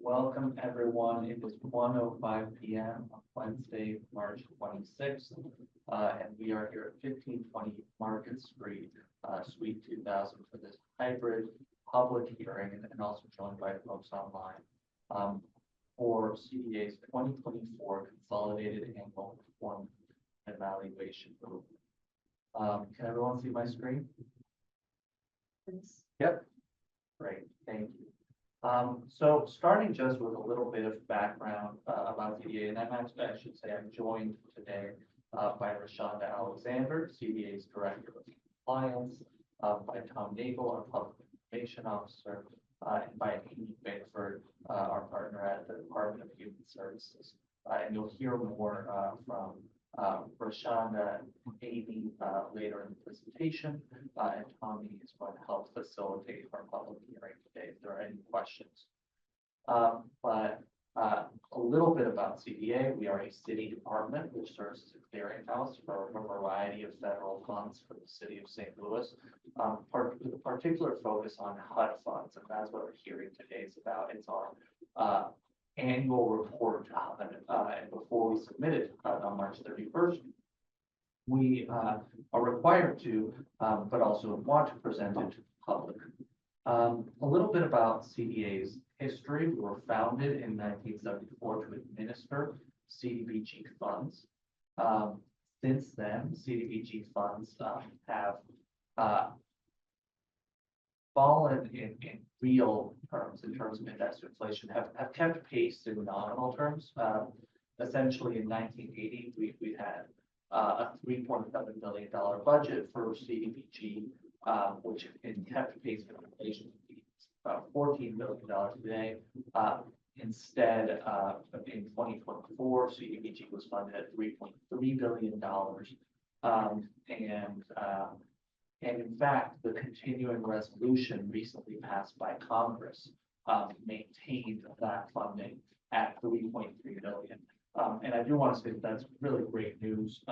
Welcome, everyone. It is 1:05 p.m. on Wednesday, March 26th, and we are here at 1520 Market Street, Suite 2000 for this hybrid public hearing, and also joined by folks online for CDA's 2024 Consolidated Annual Performance Evaluation Group. Can everyone see my screen? Yep. Great, thank you. So starting just with a little bit of background about CDA, and I should say I'm joined today by Rashonda Alexander, CDA's Director of Compliance, by Tom Nagel, our Public Information Officer, and by Amy Bickford, our partner at the Department of Human Services. And you'll hear more from Rashonda and Amy later in the presentation, and Tommy is going to help facilitate our public hearing today if there are any questions. But a little bit about CDA. We are a city department which serves as a clearinghouse for a variety of federal funds for the city of St. Louis, with a particular focus on HUD funds, and that's what our hearing today is about. It's our annual report to HUD, and before we submit it on March 31st, we are required to, but also want to present it to the public. A little bit about CDA's history. We were founded in 1974 to administer CDBG funds. Since then, CDBG funds have fallen in real terms, in terms of index inflation, have kept pace in nominal terms. Essentially, in 1980, we had a $3.7 billion budget for CDBG, which kept pace with inflation. About $14 billion today. Instead, in 2024, CDBG was funded at $3.3 billion. And in fact, the continuing resolution recently passed by Congress maintained that funding at $3.3 billion. And I do want to say that's really great news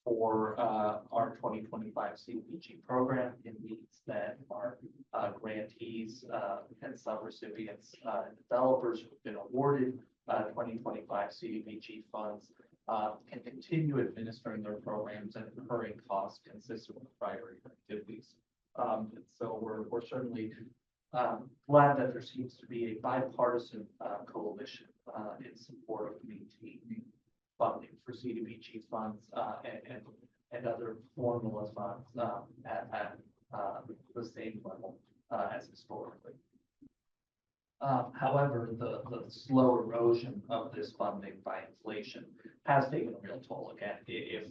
for our 2025 CDBG program. It means that our grantees and subrecipients and developers who've been awarded 2025 CDBG funds can continue administering their programs and incurring costs consistent with prior activities. And so we're certainly glad that there seems to be a bipartisan coalition in support of maintaining funding for CDBG funds and other formula funds at the same level as historically. However, the slow erosion of this funding by inflation has taken a real toll. Again, if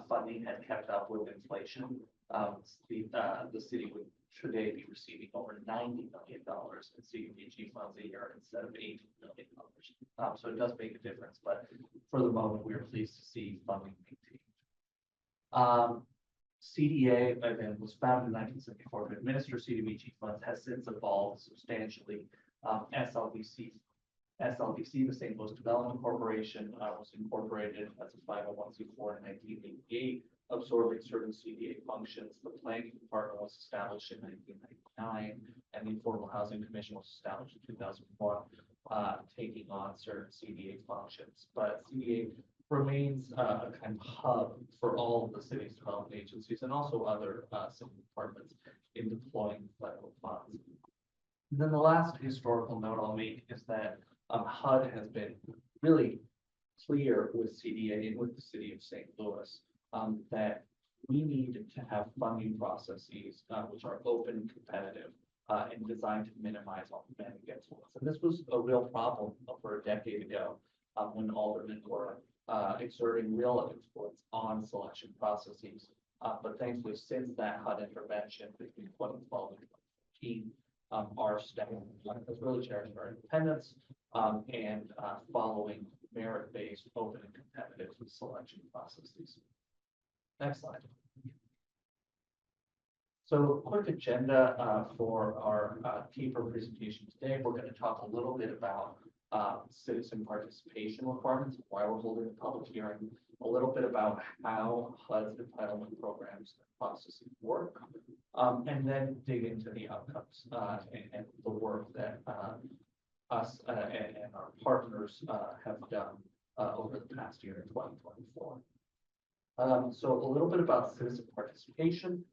funding had kept up with inflation, the city would today be receiving over $90 million in CDBG funds a year instead of $80 million. So it does make a difference, but for the moment, we are pleased to see funding maintained. CDA, again, was founded in 1974 to administer CDBG funds, has since evolved substantially. SLBC, the St. Louis Development Corporation, was incorporated as a 501c4 in 1988, absorbing certain CDA functions. The Planning Department was established in 1999, and the Affordable Housing Commission was established in 2001, taking on certain CDA functions. But CDA remains a kind of hub for all of the city's development agencies and also other city departments in deploying federal funds. And then the last historical note I'll make is that HUD has been really clear with CDA and with the city of St. Louis that we need to have funding processes which are open and competitive and designed to minimize all demand against us. And this was a real problem over a decade ago when aldermen were exerting real influence on selection processes. But thankfully, since that HUD intervention between 2012 and 2014, our staff has really cherished our independence and following merit-based, open and competitive selection processes. Next slide. So quick agenda for our CAPER presentation today. We're going to talk a little bit about citizen participation requirements, why we're holding a public hearing, a little bit about how HUD's entitlement programs and processes work, and then dig into the outcomes and the work that us and our partners have done over the past year in 2024. So a little bit about citizen participation.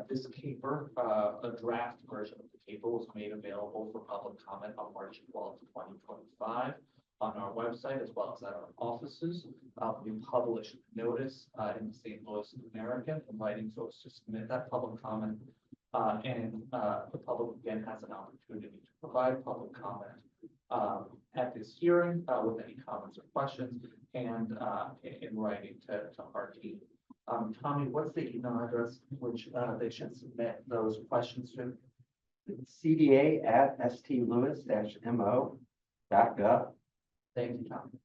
This CAPER, a draft version of the CAPER was made available for public comment on March 12th, 2025 on our website as well as at our offices. We published notice in the St. Louis American inviting folks to submit that public comment. And the public again has an opportunity to provide public comment at this hearing with any comments or questions and in writing to our team. Tommy, what's the email address which they should submit those questions to? CDA@stlewis-mo.gov. Thank you, Tommy.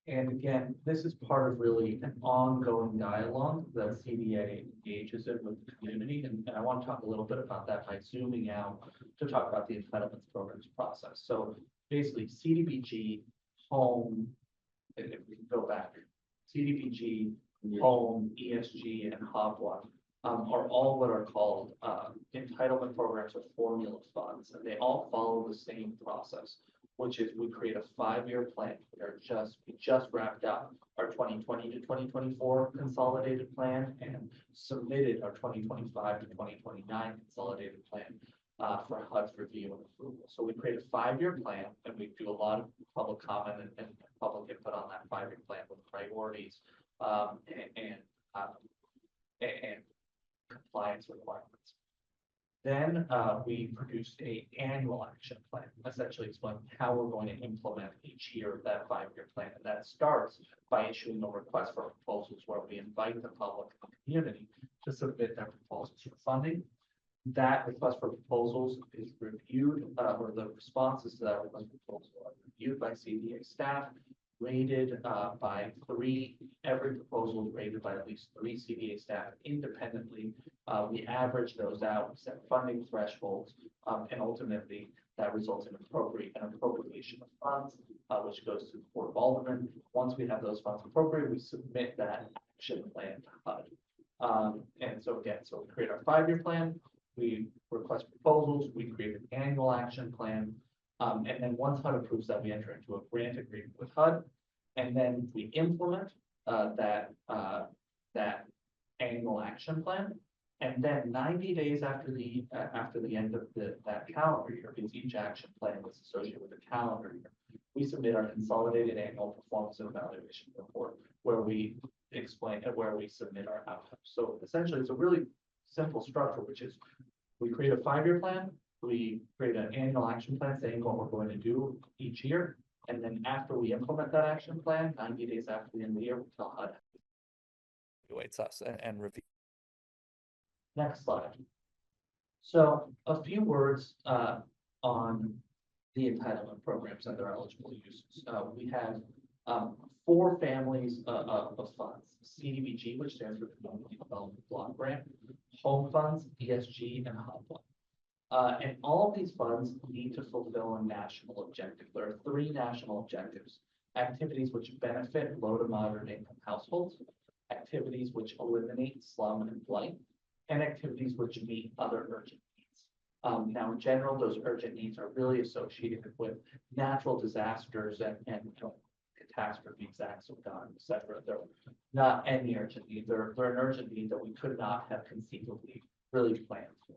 And again, this is part of really an ongoing dialogue that CDA engages in with the community. And I want to talk a little bit about that by zooming out to talk about the entitlements programs process. So basically CDBG, home, if we can go back, CDBG, home, ESG, and HOPWA are all what are called entitlement programs or formula funds. And they all follow the same process, which is we create a 5-year plan. We just wrapped up our 2020 to 2024 consolidated plan and submitted our 2025 to 2029 consolidated plan for HUD's review and approval. So we create a 5-year plan and we do a lot of public comment and public input on that 5-year plan with priorities and compliance requirements. Then we produced an annual action plan, essentially explaining how we're going to implement each year of that 5-year plan. And that starts by issuing a request for proposals where we invite the public and the community to submit their proposals for funding. That request for proposals is reviewed, or the responses to that request for proposal are reviewed by CDA staff, rated by 3. Every proposal is rated by at least 3 CDA staff independently. We average those out, set funding thresholds, and ultimately that results in an appropriation of funds, which goes to the Board of Aldermen. Once we have those funds appropriated, we submit that action plan to HUD. And so again, so we create our 5-year plan, we request proposals, we create an annual action plan, and then once HUD approves that, we enter into a grant agreement with HUD, and then we implement that annual action plan. And then 90 days after the end of that calendar year, because each action plan was associated with a calendar year, we submit our consolidated annual performance and evaluation report, where we explain where we submit our outcomes. So essentially, it's a really simple structure, which is we create a 5-year plan, we create an annual action plan saying what we're going to do each year, and then after we implement that action plan, 90 days after the end of the year, we tell HUD evaluates us and review. Next slide. So a few words on the entitlement programs and their eligible uses. We have 4 families of funds: CDBG, which stands for Community Development Block Grant, home funds, ESG, and HOPWA. And all of these funds need to fulfill a national objective. There are 3 national objectives: activities which benefit low to moderate income households, activities which eliminate slum and blight, and activities which meet other urgent needs. Now, in general, those urgent needs are really associated with natural disasters and catastrophes, acts of God, etc. They're not any urgent need. They're an urgent need that we could not have conceivably really planned for.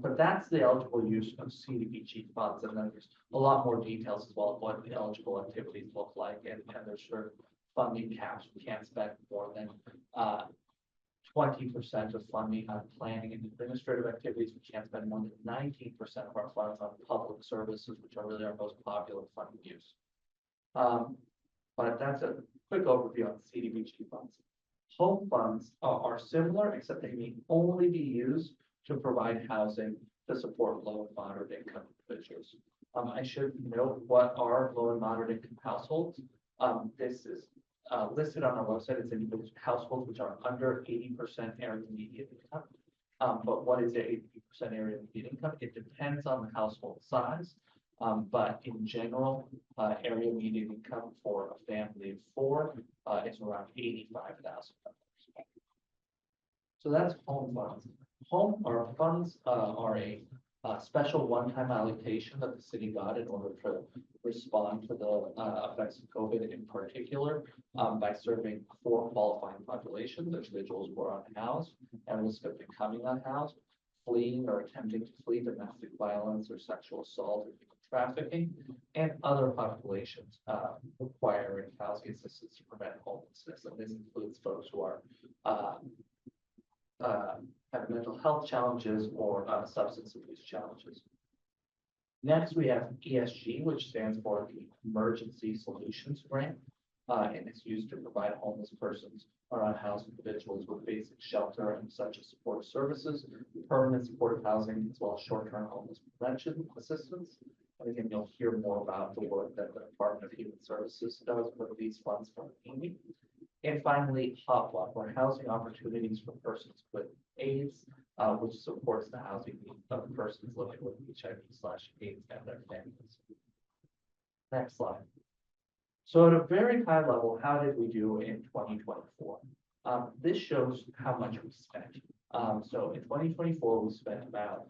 But that's the eligible use of CDBG funds, and then there's a lot more details as well of what the eligible activities look like, and there's sort of funding caps. We can't spend more than 20% of funding on planning and administrative activities. We can't spend more than 19% of our funds on public services, which are really our most popular funding use. But that's a quick overview on CDBG funds. Home funds are similar, except they may only be used to provide housing to support low and moderate income individuals. I should note what are low and moderate income households. This is listed on our website. It's individual households which are under 80% area median income. But what is 80% area median income? It depends on the household size. But in general, area median income for a family of 4 is around $85,000. So that's home funds. Home or funds are a special one-time allocation that the city got in order to respond to the effects of COVID in particular, by serving 4 qualifying populations: individuals who are unhoused and risk of becoming unhoused, fleeing or attempting to flee domestic violence or sexual assault or human trafficking, and other populations requiring housing assistance to prevent homelessness. And this includes folks who are have mental health challenges or substance abuse challenges. Next, we have ESG, which stands for the Emergency Solutions Grant, and it's used to provide homeless persons or unhoused individuals with basic shelter and such as support services, permanent supportive housing, as well as short-term homeless prevention assistance. And again, you'll hear more about the work that the Department of Human Services does with these funds from Amy. And finally, HOPWA, or Housing Opportunities for Persons with AIDS, which supports the housing needs of persons living with HIV/AIDS and their families. Next slide. So at a very high level, how did we do in 2024? This shows how much we spent. So in 2024, we spent about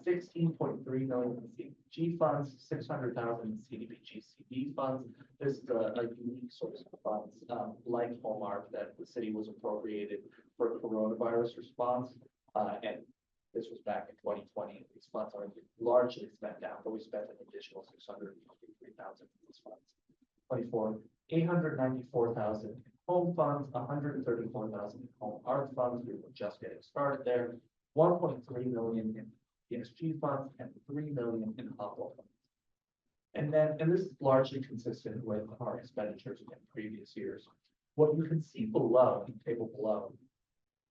16.3 million in CDBG funds, 600,000 in CDBG CD funds. This is a unique source of funds, like Hallmark, that the city was appropriated for coronavirus response. And this was back in 2020. These funds are largely spent down, but we spent an additional 653,000 in these funds. 24, 894,000 in home funds, 134,000 in home art funds. We were just getting started there. 1.3 million in ESG funds and 3 million in HOPWA funds. And this is largely consistent with our expenditures in previous years. What you can see below, in the table below,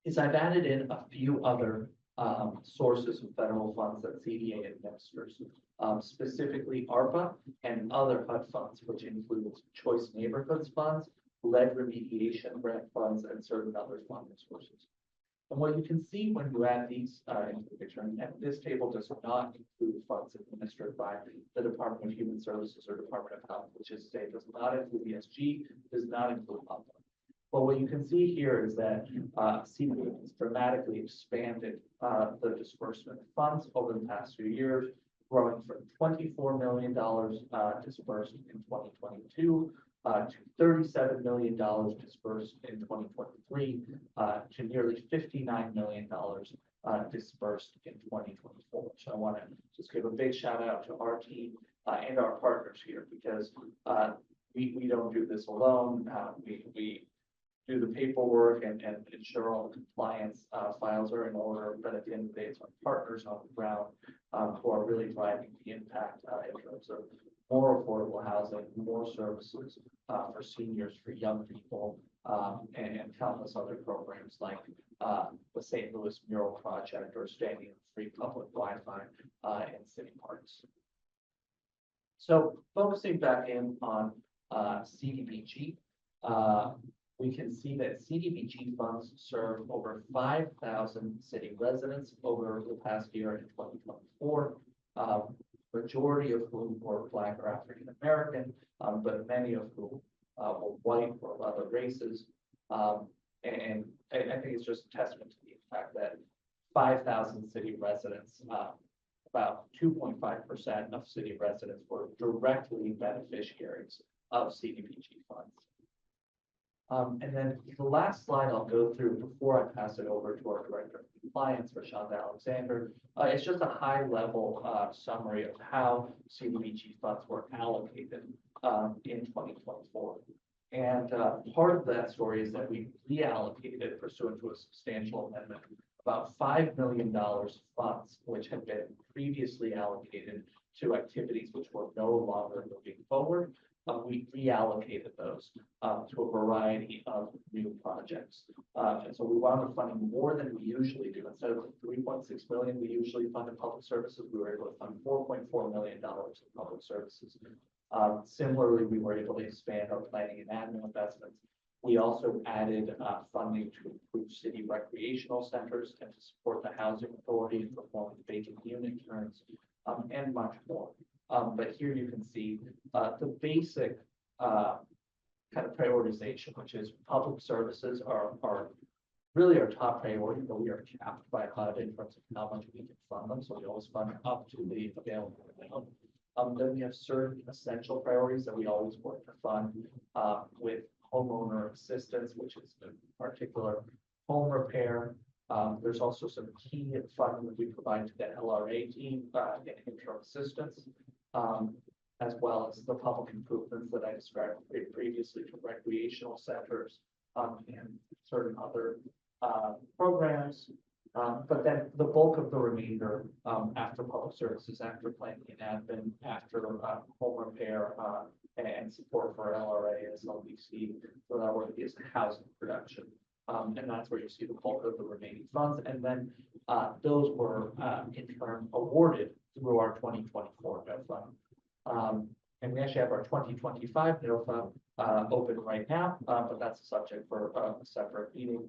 is I've added in a few other sources of federal funds that CDA administers, specifically ARPA and other HUD funds, which includes Choice Neighborhoods funds, lead remediation grant funds, and certain other funding sources. And what you can see when you add these into the picture, and this table does not include funds administered by the Department of Human Services or Department of Health, which is to say does not include ESG, does not include HOPWA. But what you can see here is that CDA has dramatically expanded the disbursement of funds over the past few years, growing from $24 million disbursed in 2022 to $37 million disbursed in 2023 to nearly $59 million disbursed in 2024. So I want to just give a big shout out to our team and our partners here, because we don't do this alone. We do the paperwork and ensure all the compliance files are in order, but at the end of the day, it's our partners on the ground who are really driving the impact in terms of more affordable housing, more services for seniors, for young people, and countless other programs like the St. Louis Mural Project or Standing Free Public Wi-Fi in city parks. So focusing back in on CDBG, we can see that CDBG funds serve over 5,000 city residents over the past year in 2024. Majority of whom were Black or African American, but many of whom were white or other races. And I think it's just a testament to the fact that 5,000 city residents, about 2.5% of city residents were directly beneficiaries of CDBG funds. And then the last slide I'll go through before I pass it over to our Director of Compliance, Rashad Alexander. It's just a high-level summary of how CDBG funds were allocated in 2024. And part of that story is that we reallocated, pursuant to a substantial amendment, about $5 million of funds, which had been previously allocated to activities which were no longer moving forward. We reallocated those to a variety of new projects. And so we wound up funding more than we usually do. Instead of the $3.6 million we usually fund in public services, we were able to fund $4.4 million in public services. Similarly, we were able to expand our planning and admin investments. We also added funding to improve city recreational centers and to support the housing authority in performing vacant unit turns, and much more. But here you can see the basic kind of prioritization, which is public services are really our top priority, but we are capped by HUD in terms of how much we can fund them, so we always fund up to the available amount. Then we have certain essential priorities that we always work to fund, with homeowner assistance, which is in particular home repair. There's also some key funding that we provide to the LRA team, in interim assistance. As well as the public improvements that I described previously to recreational centers, and certain other, programs. But then the bulk of the remainder, after public services, after planning and admin, after, home repair, and support for LRA, SLBC, so that work is housing production. And that's where you see the bulk of the remaining funds. And then, those were, in turn awarded through our 2024 NO fund. And we actually have our 2025 NO fund, open right now, but that's a subject for a separate meeting.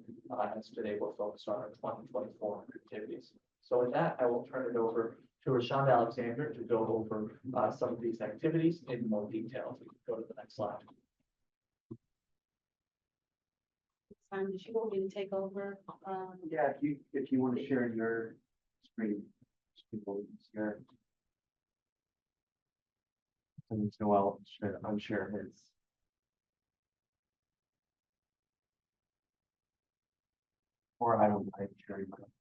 As today we're focused on our 2024 activities. So with that, I will turn it over to Rashonda Alexander to go over, some of these activities in more detail. We can go to the next slide. Did you want me to take over? Yeah, if you want to share your screen, people share. And Noel, unshare his. Or I don't mind sharing mine.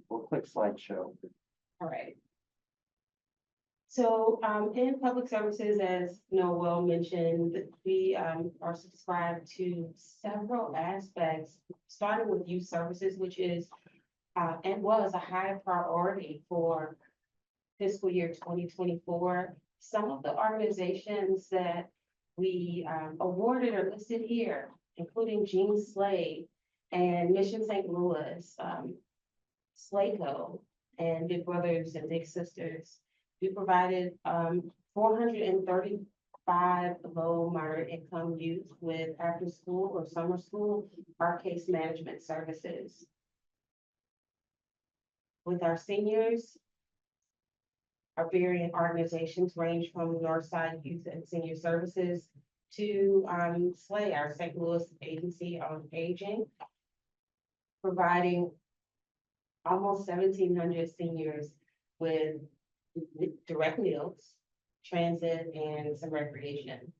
We'll click slideshow. All right. So, in public services, as Noel mentioned, we, are subscribed to several aspects, starting with youth services, which is, and was a high priority for fiscal year 2024. Some of the organizations that we, awarded are listed here, including Jean Slade and Mission St. Louis, SLACO, and Big Brothers and Big Sisters. We provided 435 low moderate income youth with after school or summer school or case management services. With our seniors, our varying organizations range from Northside Youth and Senior Services to SLAY, our St. Louis Agency on Aging, providing almost 1,700 seniors with direct meals, transit, and some recreation.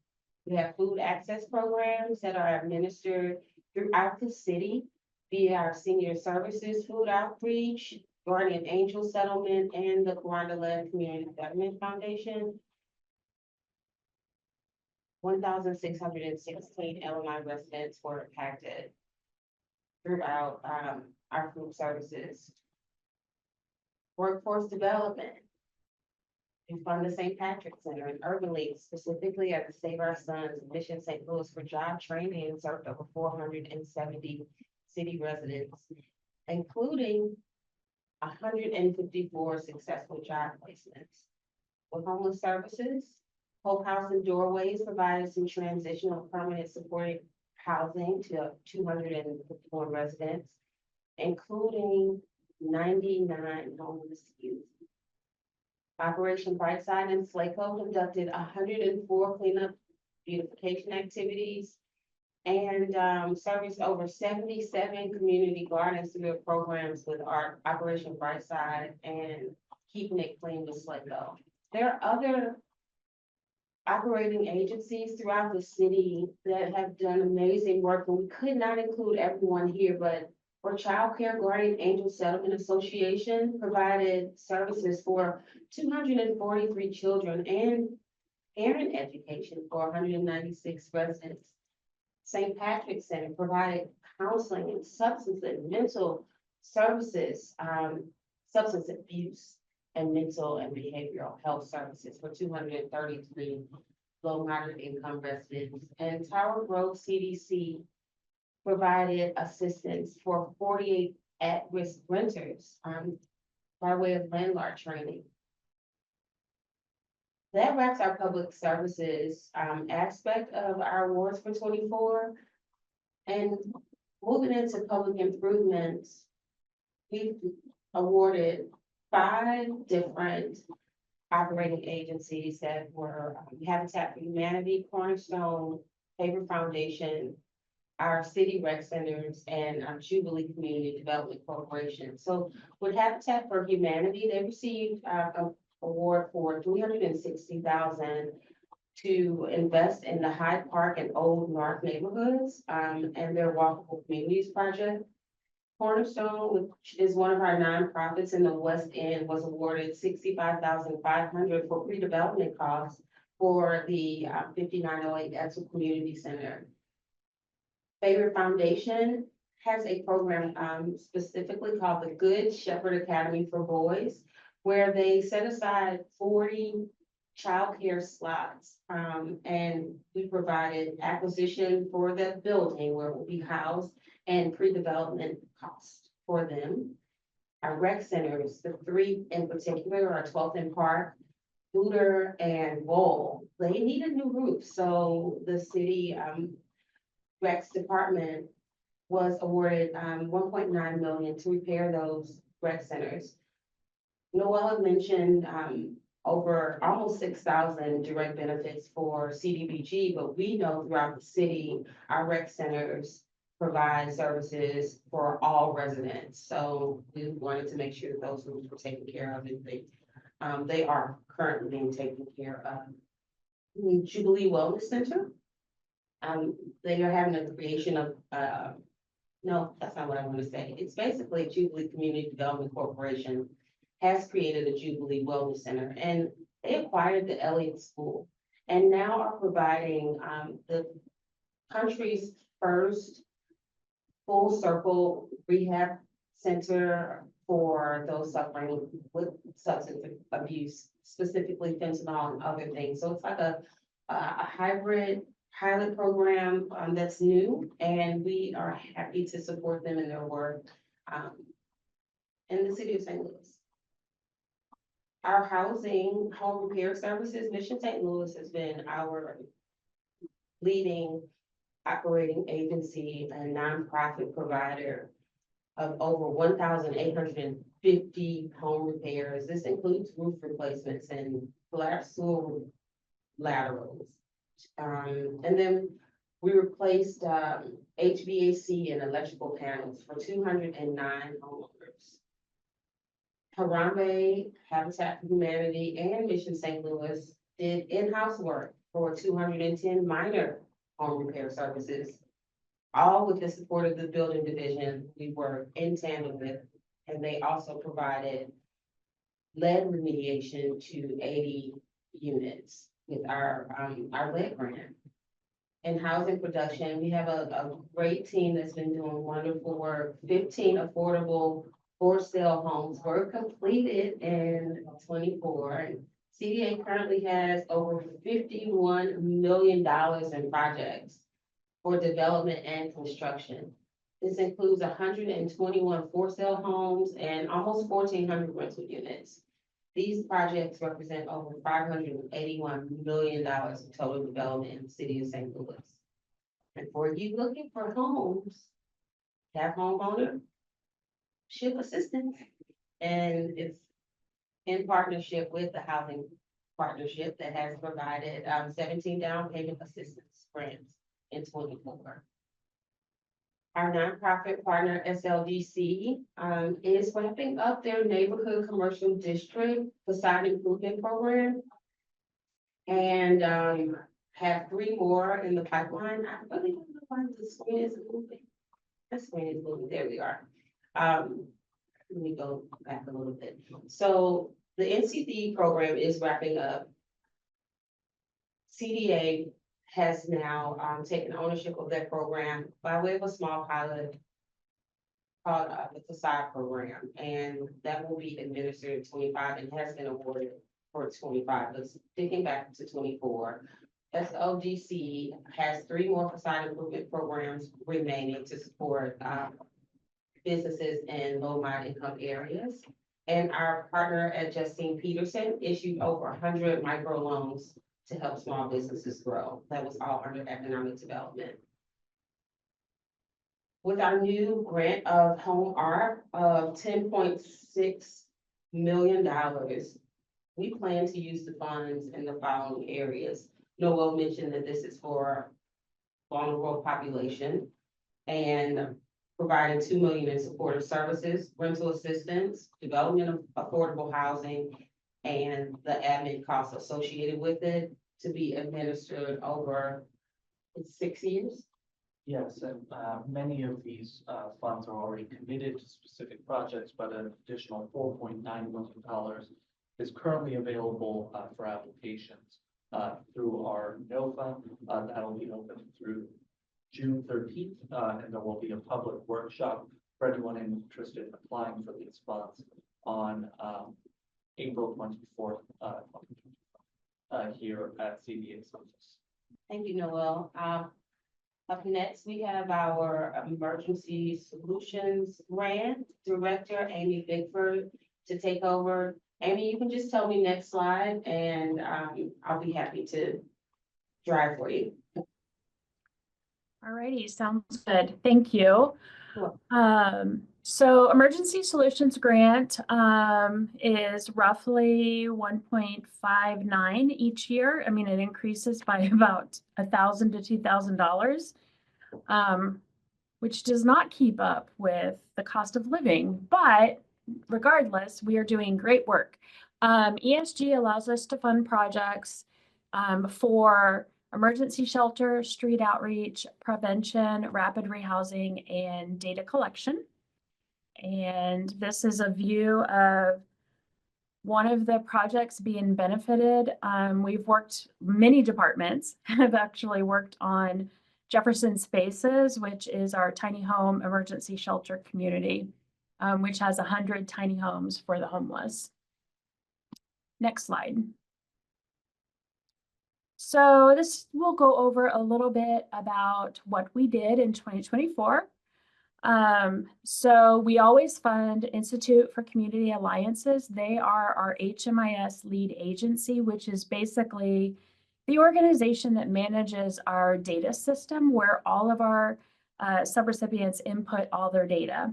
We have food access programs that are administered throughout the city via our senior services, food outreach, Guardian Angel Settlement, and the Rwanda-led Community Government Foundation. 1,616 LMI residents were impacted throughout our food services. Workforce development. We fund the St. Patrick's Center and Urban League, specifically at the Save Our Sons Mission St. Louis for job training and served over 470 city residents, including 154 successful job placements. With homeless services, Hope House and Doorways provided some transitional permanent supported housing to 251 residents, including 99 homeless youth. Operation Brightside and SLACO conducted 104 cleanup beautification activities and serviced over 77 community gardens through their programs with our Operation Brightside and Keeping It Clean with SLACO. There are other operating agencies throughout the city that have done amazing work, and we could not include everyone here, but for Child Care Guardian Angel Settlement Association provided services for 243 children and parent education for 196 residents. St. Patrick's Center provided counseling and substance and mental services, substance abuse and mental and behavioral health services for 233 low moderate income residents. And Tower Grove CDC provided assistance for 48 at-risk renters by way of landlord training. That wraps our public services aspect of our awards for 24. And moving into public improvements, we've awarded 5 different operating agencies that were Habitat for Humanity, Cornerstone, CAPER Foundation, our city rec centers, and Jubilee Community Development Corporation. So with Habitat for Humanity, they received an award for $360,000 to invest in the Hyde Park and Old North neighborhoods, and their Walkable Communities project. Cornerstone, which is one of our nonprofits in the West End, was awarded $65,500 for pre-development costs for the 5908 Etzel Community Center. Favorite Foundation has a program specifically called the Good Shepherd Academy for Boys, where they set aside 40 childcare slots, and we provided acquisition for the building where it will be housed and pre-development costs for them. Our rec centers, the 3 in particular are 12th and Park, Booter, and Bowl. They need a new roof, so the city recs department was awarded $1.9 million to repair those rec centers. Noella mentioned over almost 6,000 direct benefits for CDBG, but we know throughout the city, our rec centers provide services for all residents. So we wanted to make sure that those roofs were taken care of, and they are currently being taken care of. Jubilee Wellness Center. They are having a creation of, no, that's not what I want to say. It's basically Jubilee Community Development Corporation has created a Jubilee Wellness Center, and they acquired the Elliott School and now are providing the country's first full circle rehab center for those suffering with substance abuse, specifically fentanyl and other things. So it's like a hybrid pilot program that's new, and we are happy to support them in their work in the city of St. Louis. Our housing, home repair services, Mission St. Louis has been our leading operating agency and nonprofit provider of over 1,850 home repairs. This includes roof replacements and collapsed sewer laterals. And then we replaced HVAC and electrical panels for 209 homeowners. Harambe, Habitat for Humanity, and Mission St. Louis did in-house work for 210 minor home repair services, all with the support of the building division we work in tandem with, and they also provided lead remediation to 80 units with our lead grant. In housing production, we have a great team that's been doing wonderful work. 15 affordable for sale homes were completed in 24. CDA currently has over $51 million in projects for development and construction. This includes 121 for sale homes and almost 1,400 rental units. These projects represent over $581 million in total development in the city of St. Louis. And for you looking for homes, have homeowner ship assistance, and it's in partnership with the Housing Partnership that has provided 17 down payment assistance grants in 24. Our nonprofit partner SLDC is wrapping up their neighborhood commercial district facade improvement program, and have 3 more in the pipeline. I really don't know why the screen is moving. The screen is moving. There we are. Let me go back a little bit. So the NCD program is wrapping up. CDA has now taken ownership of that program by way of a small pilot called the facade program, and that will be administered in 25 and has been awarded for 25. But sticking back to 24, SODC has 3 more facade improvement programs remaining to support businesses in low mild income areas. And our partner at Justine Peterson issued over 100 microloans to help small businesses grow. That was all under economic development. With our new grant of home art of $10.6 million, we plan to use the funds in the following areas. Noel mentioned that this is for vulnerable population and providing 2 million in supportive services, rental assistance, development of affordable housing, and the admin costs associated with it to be administered over 6 years. Yes, and many of these funds are already committed to specific projects, but an additional $4.9 million is currently available for applications through our NOFA. That'll be open through June 13th, and there will be a public workshop for anyone interested in applying for these funds on April 24th, here at CDA's office. Thank you, Noel. Up next, we have our Emergency Solutions Grant Director, Amy Bigford, to take over. Amy, you can just tell me next slide, and I'll be happy to drive for you. Alrighty, sounds good. Thank you. Sure. So Emergency Solutions Grant is roughly 1.59 each year. I mean, it increases by about $1,000 to $2,000, which does not keep up with the cost of living. But regardless, we are doing great work. ESG allows us to fund projects for emergency shelter, street outreach, prevention, rapid rehousing, and data collection. And this is a view of one of the projects being benefited. We've worked, many departments have actually worked on Jefferson Spaces, which is our tiny home emergency shelter community, which has 100 tiny homes for the homeless. Next slide. So this will go over a little bit about what we did in 2024. So we always fund Institute for Community Alliances. They are our HMIS lead agency, which is basically the organization that manages our data system where all of our subrecipients input all their data.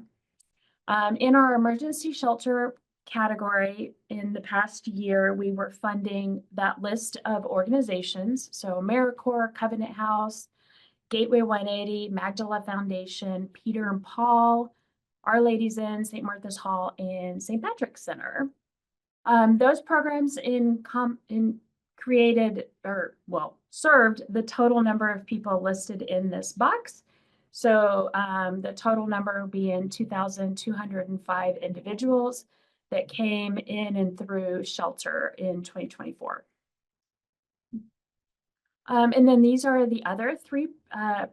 In our emergency shelter category, in the past year, we were funding that list of organizations. So AmeriCorps, Covenant House, Gateway 180, Magdala Foundation, Peter and Paul, Our Ladies Inn, St. Martha's Hall, and St. Patrick's Center. Those programs served the total number of people listed in this box. So the total number being 2,205 individuals that came in and through shelter in 2024. And then these are the other three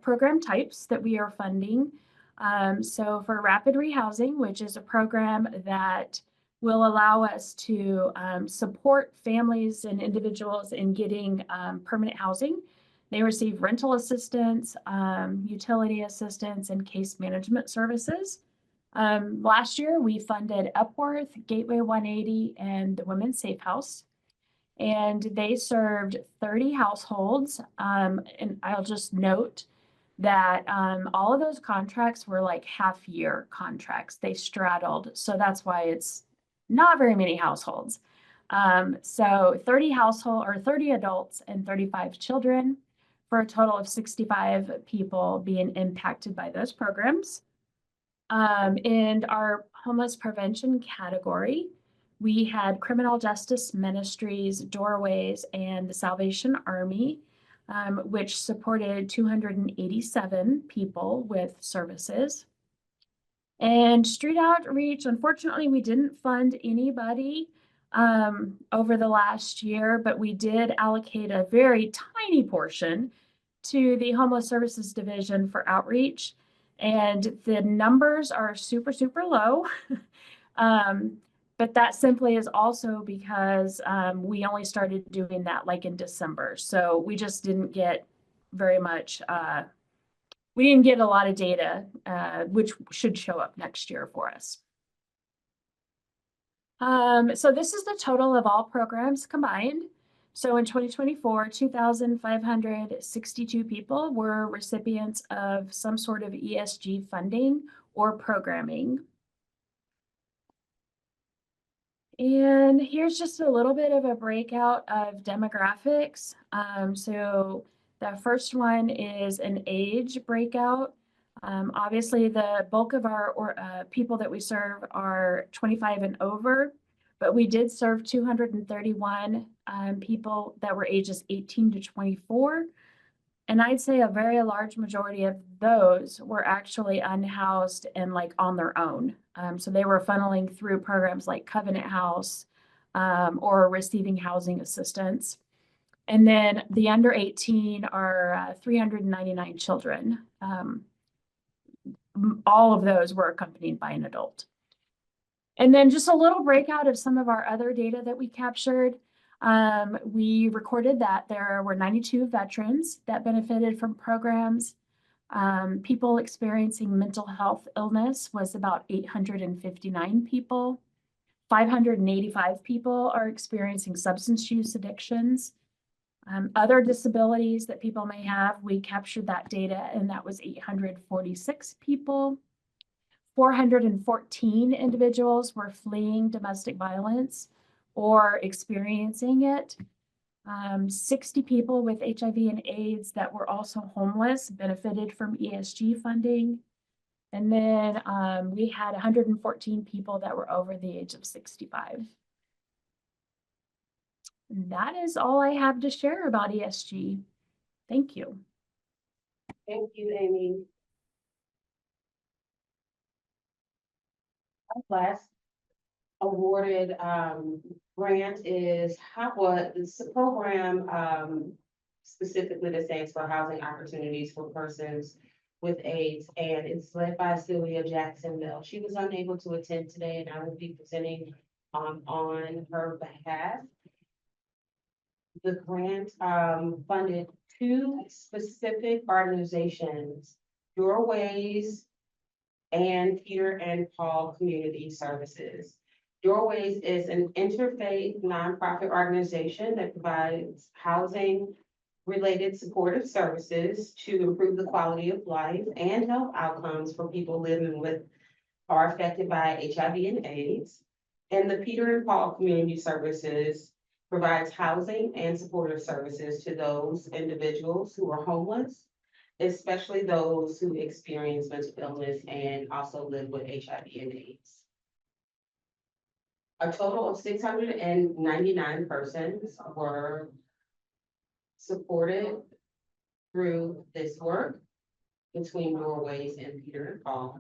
program types that we are funding. So for rapid rehousing, which is a program that will allow us to support families and individuals in getting permanent housing. They receive rental assistance, utility assistance, and case management services. Last year, we funded Upworth, Gateway 180, and the Women's Safe House. And they served 30 households. And I'll just note that all of those contracts were like half-year contracts. They straddled, so that's why it's not very many households. So 30 adults and 35 children for a total of 65 people being impacted by those programs. In our homeless prevention category, we had Criminal Justice Ministries, Doorways, and the Salvation Army, which supported 287 people with services. And street outreach, unfortunately, we didn't fund anybody over the last year, but we did allocate a very tiny portion to the Homeless Services Division for outreach. And the numbers are super, super low. But that simply is also because we only started doing that like in December. So we just didn't get very much, we didn't get a lot of data, which should show up next year for us. So this is the total of all programs combined. So in 2024, 2,562 people were recipients of some sort of ESG funding or programming. And here's just a little bit of a breakout of demographics. So the first one is an age breakout. Obviously, the bulk of our people that we serve are 25 and over, but we did serve 231 people that were ages 18 to 24. And I'd say a very large majority of those were actually unhoused and like on their own. So they were funneling through programs like Covenant House or receiving housing assistance. And then the under 18 are 399 children. All of those were accompanied by an adult. And then just a little breakout of some of our other data that we captured. We recorded that there were 92 veterans that benefited from programs. People experiencing mental health illness was about 859 people. 585 people are experiencing substance use addictions. Other disabilities that people may have, we captured that data, and that was 846 people. 414 individuals were fleeing domestic violence or experiencing it. 60 people with HIV and AIDS that were also homeless benefited from ESG funding. And then we had 114 people that were over the age of 65. And that is all I have to share about ESG. Thank you. Thank you, Amy. Our last awarded grant is this program specifically that stands for Housing Opportunities for Persons with AIDS, and it's led by Sylvia Jacksonville. She was unable to attend today, and I will be presenting on her behalf. The grant funded two specific organizations, Doorways and Peter and Paul Community Services. Doorways is an interfaith nonprofit organization that provides housing related supportive services to improve the quality of life and health outcomes for people living with or affected by HIV and AIDS. And the Peter and Paul Community Services provides housing and supportive services to those individuals who are homeless, especially those who experience mental illness and also live with HIV and AIDS. A total of 699 persons were supported through this work between Doorways and Peter and Paul.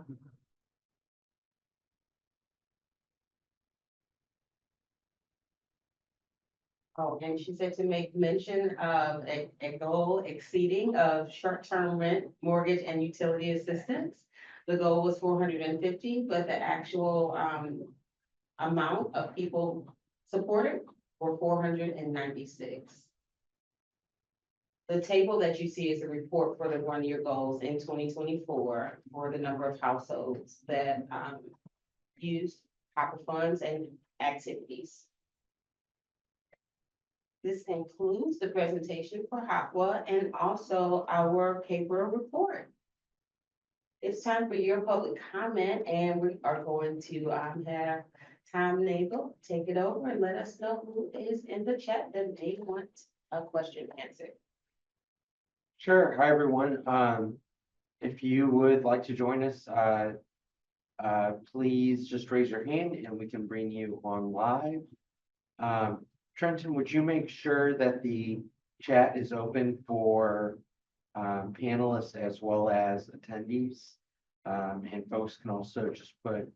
Oh, and she said to make mention of a goal exceeding of short-term rent, mortgage, and utility assistance. The goal was 450, but the actual amount of people supported were 496. The table that you see is a report for the one-year goals in 2024 for the number of households that used CAPER funds and activities. This includes the presentation for HAPWA and also our CAPER report. It's time for your public comment, and we are going to have Tom Nagel take it over and let us know who is in the chat that may want a question answered. Sure. Hi, everyone. If you would like to join us, please just raise your hand and we can bring you on live. Trenton, would you make sure that the chat is open for panelists as well as attendees? And folks can also just put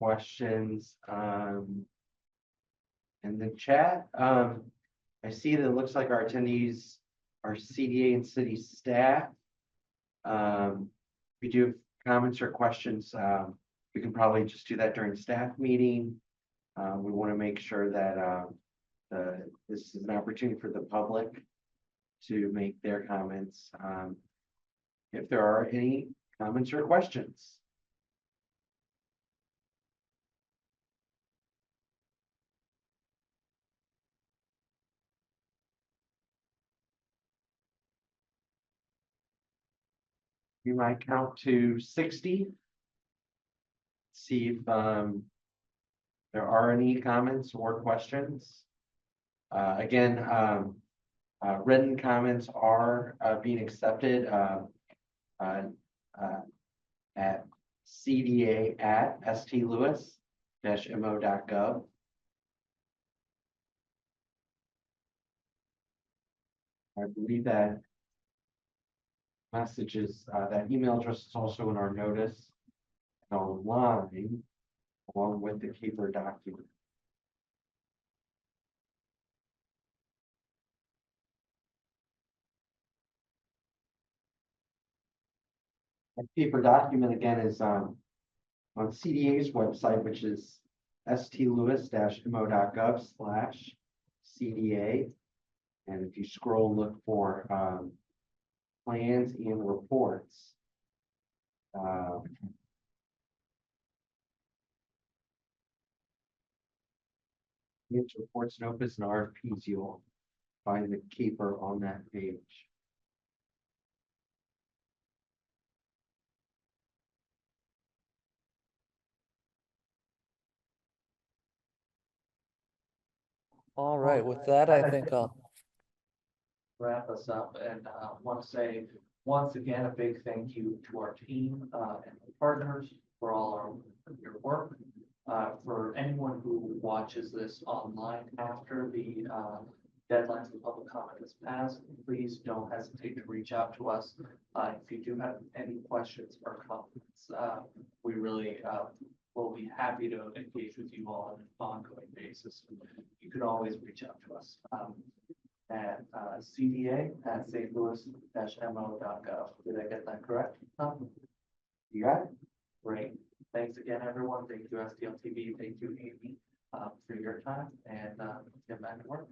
questions in the chat. I see that it looks like our attendees are CDA and city staff. If you do have comments or questions, we can probably just do that during the staff meeting. We want to make sure that this is an opportunity for the public to make their comments. If there are any comments or questions. You might count to 60. See if there are any comments or questions. Again, written comments are being accepted at cda@stlewis-mo.gov. I believe that messages, that email address is also in our notice and online, along with the CAPER document. The CAPER document again is on CDA's website, which is stlewis-mo.gov/CDA. And if you scroll and look for plans and reports. Plans, reports, and opus and RFPs, you'll find the CAPER on that page. All right, with that, I think I'll, Wrap us up and want to say once again a big thank you to our team and partners for all your work. For anyone who watches this online after the deadline for public comment is passed, please don't hesitate to reach out to us. If you do have any questions or comments, we really will be happy to engage with you all on an ongoing basis. You can always reach out to us. At CDA@stlouis-mo.gov. Did I get that correct? You got it? Great. Thanks again, everyone. Thank you, STL TV. Thank you, Amy, for your time and get back to work.